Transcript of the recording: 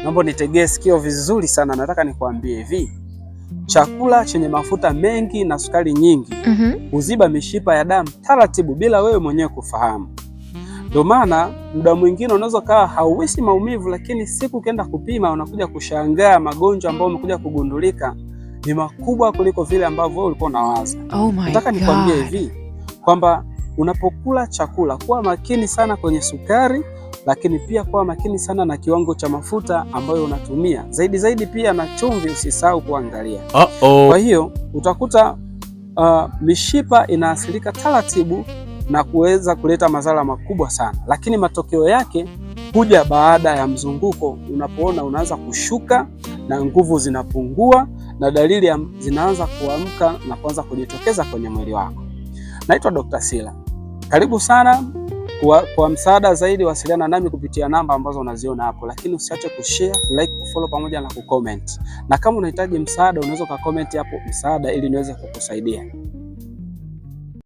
naomba nitegee sikio vizuri sana. Nataka nikwambie hivi, chakula chenye mafuta mengi na sukari nyingi huziba mishipa ya damu taratibu bila wewe mwenyewe kufahamu. Ndio maana muda mwingine unaweza kawa hauhisi maumivu, lakini siku ukienda kupima unakuja kushangaa magonjwa ambayo umekuja kugundulika ni makubwa kuliko vile ambavyo ulikuwa unawaza. Nataka nikwambie hivi kwamba unapokula chakula kuwa makini sana kwenye sukari, lakini pia kuwa makini sana na kiwango cha mafuta ambayo unatumia. Zaidi pia na chumvi usisahau kuangalia. Kwa hiyo utakuta mishipa inaathirika taratibu na kuweza kuleta madhara makubwa sana, lakini matokeo yake huja baada ya mzunguko. Unapoona unaanza kushuka na nguvu zinapungua na dalili zinaanza kuamka na kuanza kujitokeza kwenye mwili wako. Naitwa Dr. Sila. Karibu sana. Kwa msaada zaidi wasiliana nami kupitia namba ambazo unaziona hapo, lakini usiache kushare, kulike, kufollow pamoja na kucomment. Na kama unahitaji msaada unaweza kucomment hapo msaada ili niweze kukusaidia.